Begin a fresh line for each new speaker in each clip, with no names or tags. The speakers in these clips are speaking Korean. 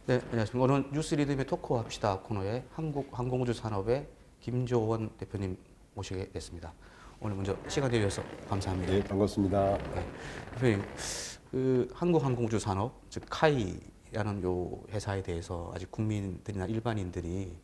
네, 안녕하십니까. 오늘 뉴스 리듬의 토크합시다 코너에 한국 항공우주 산업의 김조원 대표님 모시게 됐습니다. 오늘 먼저 시간 내주셔서 감사합니다.
네, 반갑습니다.
네, 대표님, 그 한국 항공우주 산업 즉 카이라는 요 회사에 대해서 아직 국민들이나 일반인들이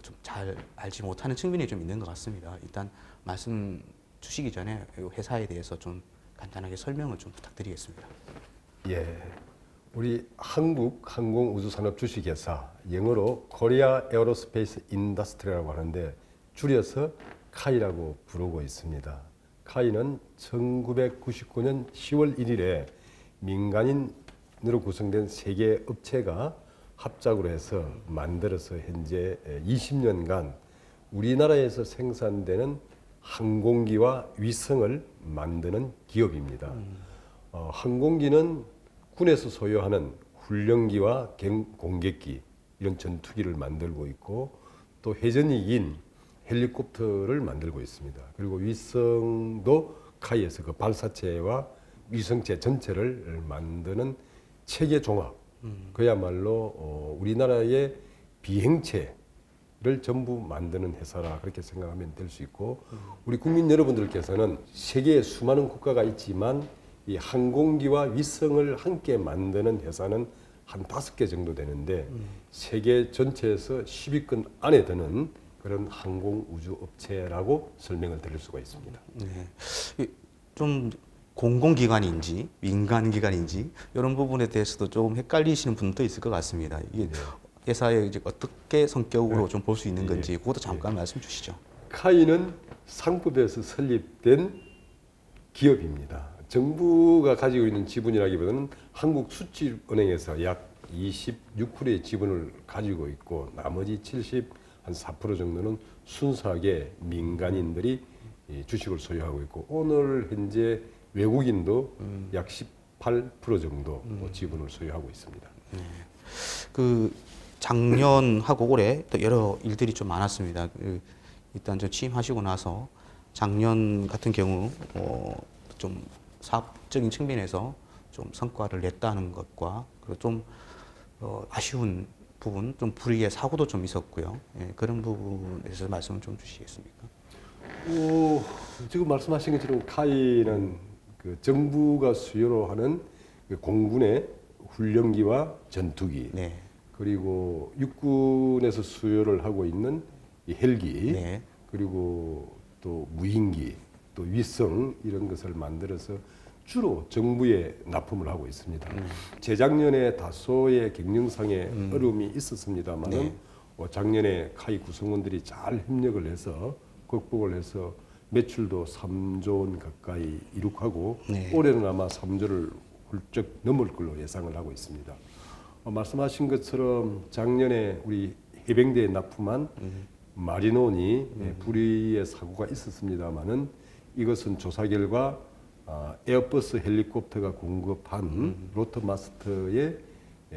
좀 잘 알지 못하는 측면이 좀 있는 것 같습니다. 일단 말씀 주시기 전에 이 회사에 대해서 좀 간단하게 설명을 좀 부탁드리겠습니다.
예, 우리 한국 항공우주산업 주식회사, 영어로 코리아 에어로스페이스 인더스트리라고 하는데 줄여서 카이라고 부르고 있습니다. 카이는 1999년 10월 1일에 민간인으로 구성된 세 개 업체가 합작으로 해서 만들어서 현재 20년간 우리나라에서 생산되는 항공기와 위성을 만드는 기업입니다. 항공기는 군에서 소유하는 훈련기와 공격기 이런 전투기를 만들고 있고 또 회전익인 헬리콥터를 만들고 있습니다. 그리고 위성도 카이에서 그 발사체와 위성체 전체를 만드는 체계 종합, 그야말로 우리나라의 비행체를 전부 만드는 회사라 그렇게 생각하면 될 수 있고, 우리 국민 여러분들께서는 세계에 수많은 국가가 있지만 이 항공기와 위성을 함께 만드는 회사는 한 5개 정도 되는데 세계 전체에서 10위권 안에 드는 그런 항공우주 업체라고 설명을 드릴 수가 있습니다.
네, 좀 공공기관인지 민간기관인지 이런 부분에 대해서도 좀 헷갈리시는 분도 있을 것 같습니다. 이게 회사의 이제 어떻게 성격으로 좀 볼 수 있는 건지 그것도 잠깐 말씀 주시죠.
카이는 상법에서 설립된 기업입니다. 정부가 가지고 있는 지분이라기보다는 한국수출은행에서 약 26%의 지분을 가지고 있고 나머지 74% 정도는 순수하게 민간인들이 주식을 소유하고 있고 오늘 현재 외국인도 약 18% 정도 지분을 소유하고 있습니다.
그 작년하고 올해 또 여러 일들이 좀 많았습니다. 일단 저 취임하시고 나서 작년 같은 경우 좀 사업적인 측면에서 좀 성과를 냈다는 것과 그리고 좀 아쉬운 부분, 좀 불의의 사고도 좀 있었고요. 예, 그런 부분에서 말씀을 좀 주시겠습니까?
지금 말씀하신 것처럼 카이는 그 정부가 수요로 하는 그 공군의 훈련기와 전투기,
네.
그리고 육군에서 수요를 하고 있는 이 헬기,
네.
그리고 또 무인기, 또 위성 이런 것을 만들어서 주로 정부에 납품을 하고 있습니다. 재작년에 다소의 경영상의 어려움이 있었습니다만은
네.
작년에 카이 구성원들이 잘 협력을 해서 극복을 해서 매출도 3조 원 가까이 이룩하고
네.
올해는 아마 3조를 훌쩍 넘을 걸로 예상을 하고 있습니다. 말씀하신 것처럼 작년에 우리 해병대에 납품한 마리논이 불의의 사고가 있었습니다만은 이것은 조사 결과 에어버스 헬리콥터가 공급한 로터마스터의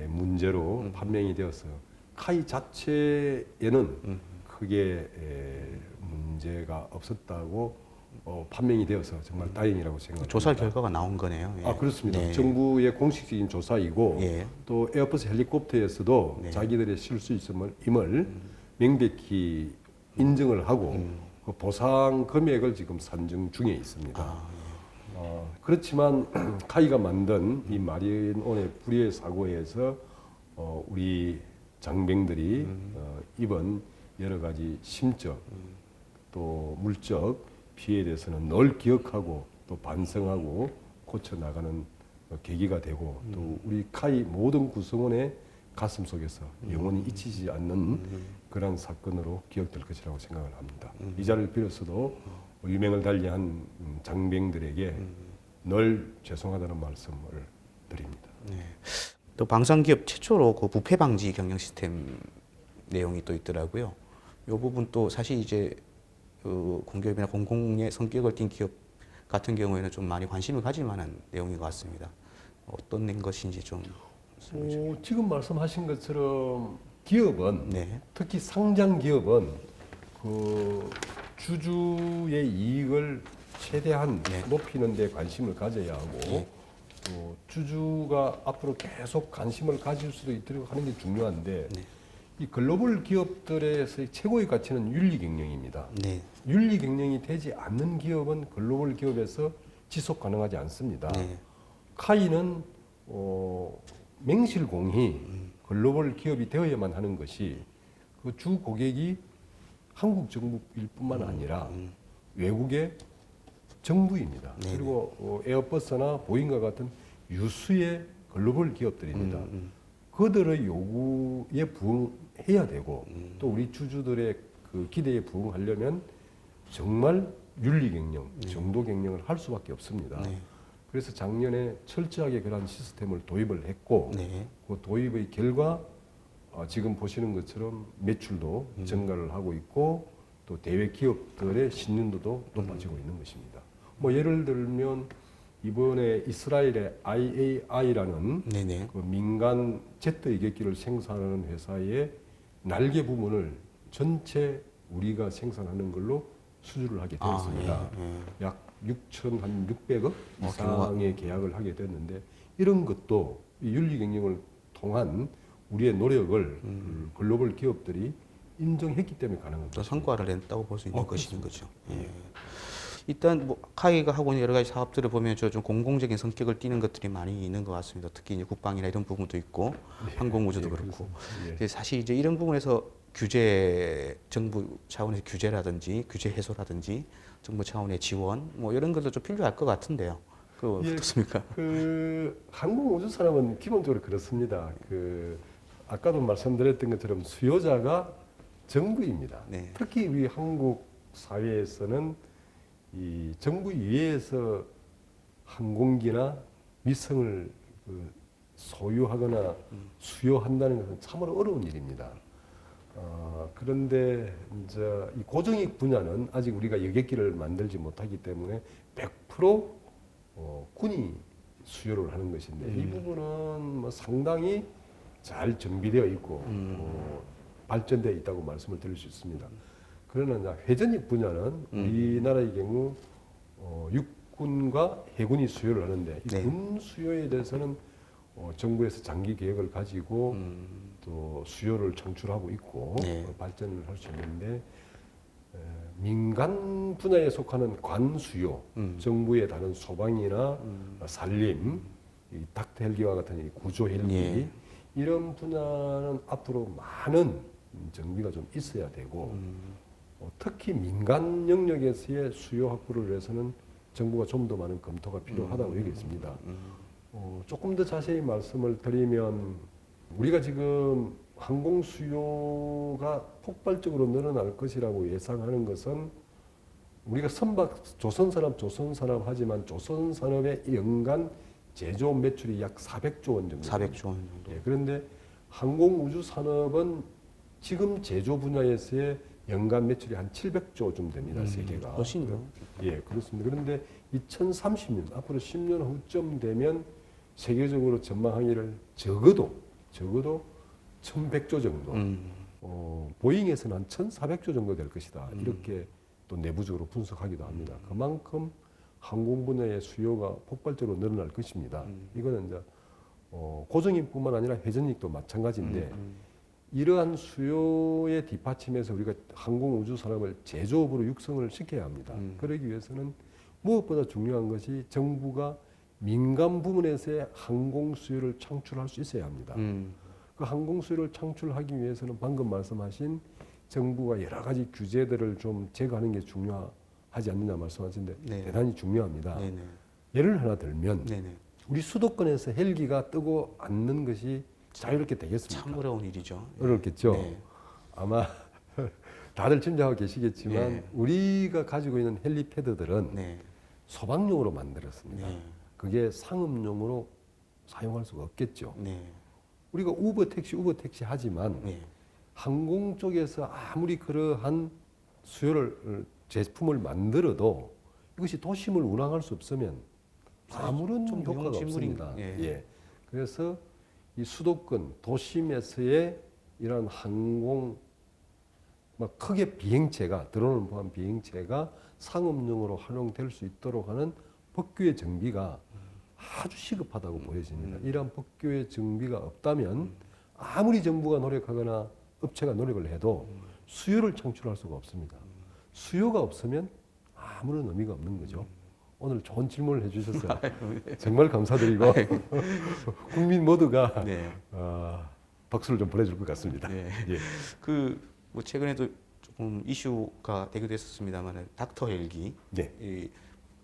문제로 판명이 되어서 카이 자체에는 크게 문제가 없었다고 판명이 되어서 정말 다행이라고 생각합니다.
조사 결과가 나온 거네요. 예.
그렇습니다.
네.
정부의 공식적인 조사이고
예.
또 에어버스 헬리콥터에서도
네.
자기들의 실수임을 명백히 인정을 하고 그 보상 금액을 지금 산정 중에 있습니다. 그렇지만 카이가 만든 이 마리온의 불의의 사고에서 우리 장병들이 입은 여러 가지 심적 또 물적 피해에 대해서는 늘 기억하고 또 반성하고 고쳐 나가는 계기가 되고 또 우리 카이 모든 구성원의 가슴 속에서 영원히 잊히지 않는 그런 사건으로 기억될 것이라고 생각을 합니다. 이 자리를 빌어서도 유명을 달리한 장병들에게 늘 죄송하다는 말씀을 드립니다.
네. 또 방산기업 최초로 그 부패 방지 경영 시스템 내용이 또 있더라고요. 이 부분 또 사실 이제 그 공기업이나 공공의 성격을 띈 기업 같은 경우에는 좀 많이 관심을 가질 만한 내용인 것 같습니다. 어떤 것인지 좀
지금 말씀하신 것처럼 기업은
네.
특히 상장 기업은 그 주주의 이익을 최대한
네.
높이는 데 관심을 가져야 하고 주주가 앞으로 계속 관심을 가질 수도 있도록 하는 게 중요한데
네.
이 글로벌 기업들에서의 최고의 가치는 윤리 경영입니다.
네.
윤리 경영이 되지 않는 기업은 글로벌 기업에서 지속 가능하지 않습니다.
네.
카이는 맹실공히 글로벌 기업이 되어야만 하는 것이 그 주 고객이 한국 정부일 뿐만 아니라 외국의 정부입니다.
네.
그리고 에어버스나 보잉과 같은 유수의 글로벌 기업들입니다. 그들의 요구에 부응해야 되고 또 우리 주주들의 그 기대에 부응하려면 정말 윤리 경영, 정도 경영을 할 수밖에 없습니다.
네.
그래서 작년에 철저하게 그런 시스템을 도입을 했고
네.
그 도입의 결과 지금 보시는 것처럼 매출도 증가를 하고 있고 또 대외 기업들의 신뢰도도 높아지고 있는 것입니다. 뭐 예를 들면 이번에 이스라엘의 IAI라는
네네.
그 민간 제트 이객기를 생산하는 회사의 날개 부분을 전체 우리가 생산하는 걸로 수주를 하게 되었습니다. 약 6,600억 이상의 계약을 하게 됐는데 이런 것도 이 윤리 경영을 통한 우리의 노력을 글로벌 기업들이 인정했기 때문에 가능한
또
것입니다.
성과를 냈다고 볼 수 있는 것인 거죠. 예. 일단 뭐 카이가 하고 있는 여러 가지 사업들을 보면 좀 공공적인 성격을 띠는 것들이 많이 있는 것 같습니다. 특히 이제 국방이나 이런 부분도 있고 항공우주도 그렇고 이제 사실 이제 이런 부분에서 규제 정부 차원에서 규제라든지 규제 해소라든지 정부 차원의 지원 뭐 이런 것도 좀 필요할 것 같은데요. 그
예,
어떻습니까?
그 항공우주 산업은 기본적으로 그렇습니다. 그 아까도 말씀드렸던 것처럼 수요자가 정부입니다.
네.
특히 우리 한국 사회에서는 이 정부 이외에서 항공기나 위성을 소유하거나 수요한다는 것은 참으로 어려운 일입니다. 그런데 이제 이 고정익 분야는 아직 우리가 여객기를 만들지 못하기 때문에 100% 군이 수요를 하는 것인데 이 부분은 뭐 상당히 잘 정비되어 있고 발전되어 있다고 말씀을 드릴 수 있습니다. 그러나 이제 회전익 분야는 우리나라의 경우 육군과 해군이 수요를 하는데 이
네.
군 수요에 대해서는 정부에서 장기 계획을 가지고 또 수요를 창출하고 있고
네.
발전을 할 수 있는데 민간 분야에 속하는 관 수요, 정부의 다른 소방이나 산림, 이 닥터 헬기와 같은 이 구조 헬기
예.
이런 분야는 앞으로 많은 정비가 좀 있어야 되고 특히 민간 영역에서의 수요 확보를 위해서는 정부가 좀 더 많은 검토가 필요하다고 얘기했습니다. 조금 더 자세히 말씀을 드리면 우리가 지금 항공 수요가 폭발적으로 늘어날 것이라고 예상하는 것은 우리가 조선산업 하지만 조선산업의 연간 제조 매출이 약 400조 원 정도.
400조 원 정도.
예, 그런데 항공우주 산업은 지금 제조 분야에서의 연간 매출이 한 700조 좀 됩니다. 세계가.
훨씬 더.
예, 그렇습니다. 그런데 2030년 앞으로 10년 후쯤 되면 세계적으로 전망하기를 적어도 1,100조 정도. 보잉에서는 한 1,400조 정도 될 것이다. 이렇게 또 내부적으로 분석하기도 합니다. 그만큼 항공 분야의 수요가 폭발적으로 늘어날 것입니다. 이거는 이제 고정익뿐만 아니라 회전익도 마찬가지인데 이러한 수요의 뒷받침에서 우리가 항공우주 산업을 제조업으로 육성을 시켜야 합니다. 그러기 위해서는 무엇보다 중요한 것이 정부가 민간 부문에서의 항공 수요를 창출할 수 있어야 합니다. 그 항공 수요를 창출하기 위해서는 방금 말씀하신 정부가 여러 가지 규제들을 좀 제거하는 게 중요하지 않느냐 말씀하셨는데
네.
대단히 중요합니다.
네네.
예를 하나 들면
네네.
우리 수도권에서 헬기가 뜨고 앉는 것이 자유롭게 되겠습니까?
참 어려운 일이죠.
어렵겠죠.
네.
아마 다들 짐작하고 계시겠지만
네.
우리가 가지고 있는 헬리패드들은
네.
소방용으로 만들었습니다.
네.
그게 상업용으로 사용할 수가 없겠죠.
네.
우리가 우버 택시 하지만
네.
항공 쪽에서 아무리 그러한 수요를 제품을 만들어도 이것이 도심을 운항할 수 없으면 아무런
좀
효과가
비용지물이-
없습니다.
예.
예. 그래서 이 수도권 도심에서의 이런 항공 크게 비행체가 드론을 포함한 비행체가 상업용으로 활용될 수 있도록 하는 법규의 정비가 아주 시급하다고 보여집니다. 이러한 법규의 정비가 없다면 아무리 정부가 노력하거나 업체가 노력을 해도 수요를 창출할 수가 없습니다. 수요가 없으면 아무런 의미가 없는 거죠. 오늘 좋은 질문을 해주셔서 정말 감사드리고 국민 모두가
네.
박수를 좀 보내줄 것 같습니다.
네.
예.
뭐 최근에도 조금 이슈가 되기도 했었습니다만 닥터 헬기,
네.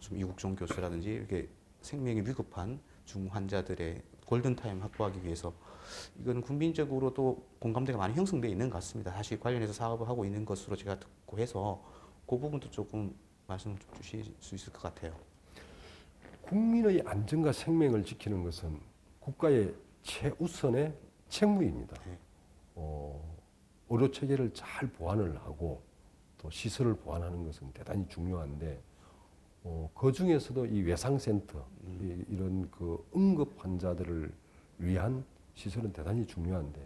좀 이국종 교수라든지 이렇게 생명이 위급한 중 환자들의 골든 타임 확보하기 위해서 이건 국민적으로도 공감대가 많이 형성되어 있는 것 같습니다. 사실 관련해서 사업을 하고 있는 것으로 제가 듣고 해서 그 부분도 조금 말씀 좀 주실 수 있을 것 같아요.
국민의 안전과 생명을 지키는 것은 국가의 최우선의 책무입니다.
네.
의료 체계를 잘 보완을 하고 또 시설을 보완하는 것은 대단히 중요한데 그 중에서도 이 외상센터 이런 그 응급 환자들을 위한 시설은 대단히 중요한데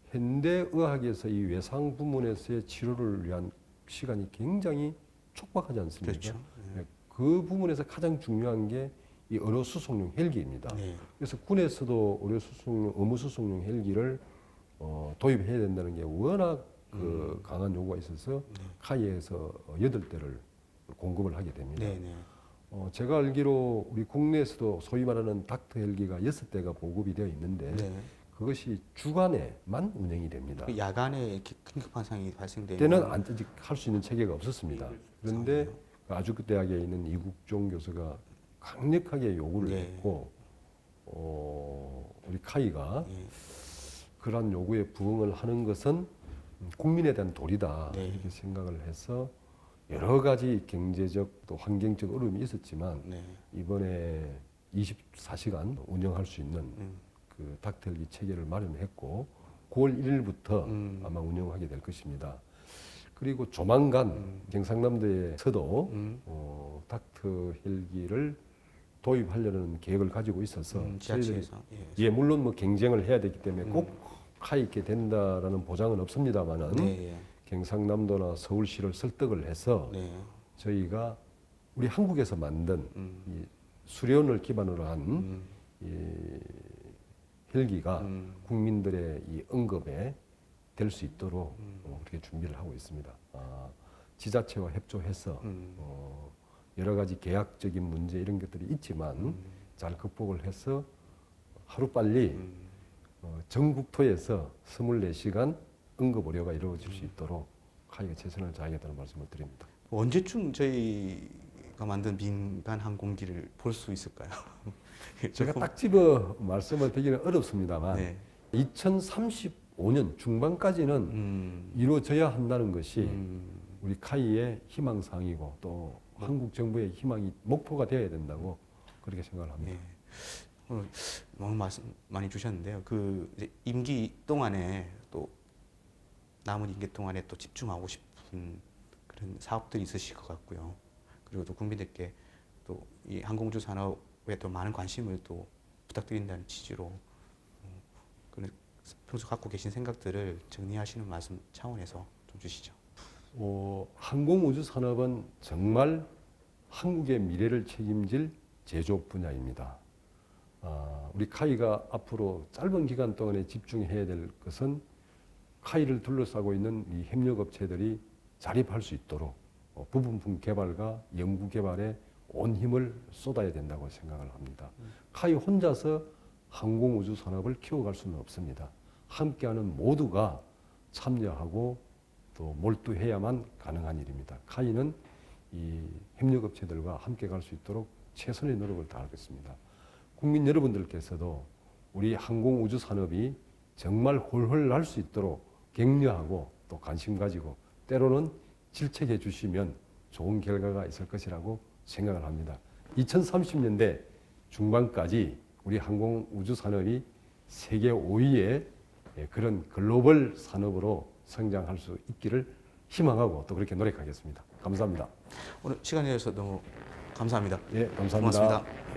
현대의학에서 이 외상 부문에서의 치료를 위한 시간이 굉장히 촉박하지 않습니까?
그렇죠.
네. 그 부분에서 가장 중요한 게 이 의료 수송용 헬기입니다.
네.
그래서 군에서도 의료 수송용, 의무 수송용 헬기를 도입해야 된다는 게 워낙 그 강한 요구가 있어서 카이에서 8대를 공급을 하게 됩니다.
네, 네.
제가 알기로 우리 국내에서도 소위 말하는 닥터 헬기가 6대가 보급이 되어 있는데
네.
그것이 주간에만 운행이 됩니다.
그 야간에 이렇게 긴급한 상황이 발생되면
그때는 아직 할 수 있는 체계가 없었습니다. 그런데 아주크 대학에 있는 이국종 교수가 강력하게 요구를
네.
했고 우리 카이가
네.
그러한 요구에 부응을 하는 것은 국민에 대한 도리다
네.
이렇게 생각을 해서 여러 가지 경제적 또 환경적 어려움이 있었지만
네.
이번에 24시간 운영할 수 있는 그 닥터헬기 체계를 마련했고 9월 1일부터 아마 운영하게 될 것입니다. 그리고 조만간 경상남도에서도 닥터 헬기를 도입하려는 계획을 가지고 있어서
지자체에서
예, 물론 뭐 경쟁을 해야 되기 때문에 꼭 가 있게 된다라는 보장은 없습니다만은
네.
경상남도나 서울시를 설득을 해서
네.
저희가 우리 한국에서 만든 이 수련을 기반으로 한 이 헬기가 국민들의 이 응급에 될 수 있도록 그렇게 준비를 하고 있습니다. 지자체와 협조해서 여러 가지 계약적인 문제 이런 것들이 있지만 잘 극복을 해서 하루빨리 전국토에서 24시간 응급 의료가 이루어질 수 있도록 카이가 최선을 다하겠다는 말씀을 드립니다.
언제쯤 저희가 만든 민간 항공기를 볼 수 있을까요?
제가 딱 집어 말씀을 드리기는 어렵습니다만
네.
2035년 중반까지는 이루어져야 한다는 것이 우리 카이의 희망사항이고 또 한국 정부의 희망이 목표가 되어야 된다고 그렇게 생각을 합니다.
네. 오늘 너무 말씀 많이 주셨는데요. 그 이제 임기 동안에 또 남은 임기 동안에 또 집중하고 싶은 그런 사업들이 있으실 것 같고요. 그리고 또 국민들께 또 이 항공주 산업에 또 많은 관심을 또 부탁드린다는 취지로 그런 평소 갖고 계신 생각들을 정리하시는 말씀 차원에서 좀 주시죠.
항공우주 산업은 정말 한국의 미래를 책임질 제조업 분야입니다. 우리 카이가 앞으로 짧은 기간 동안에 집중해야 될 것은 카이를 둘러싸고 있는 이 협력업체들이 자립할 수 있도록 부분품 개발과 연구 개발에 온 힘을 쏟아야 된다고 생각을 합니다. 카이 혼자서 항공우주 산업을 키워갈 수는 없습니다. 함께하는 모두가 참여하고 또 몰두해야만 가능한 일입니다. 카이는 이 협력업체들과 함께 갈 수 있도록 최선의 노력을 다하겠습니다. 국민 여러분들께서도 우리 항공우주 산업이 정말 홀홀 날 수 있도록 격려하고 또 관심 가지고 때로는 질책해 주시면 좋은 결과가 있을 것이라고 생각을 합니다. 2030년대 중반까지 우리 항공우주 산업이 세계 5위의 그런 글로벌 산업으로 성장할 수 있기를 희망하고 또 그렇게 노력하겠습니다. 감사합니다.
오늘 시간 내주셔서 너무 감사합니다.
예, 감사합니다.
고맙습니다.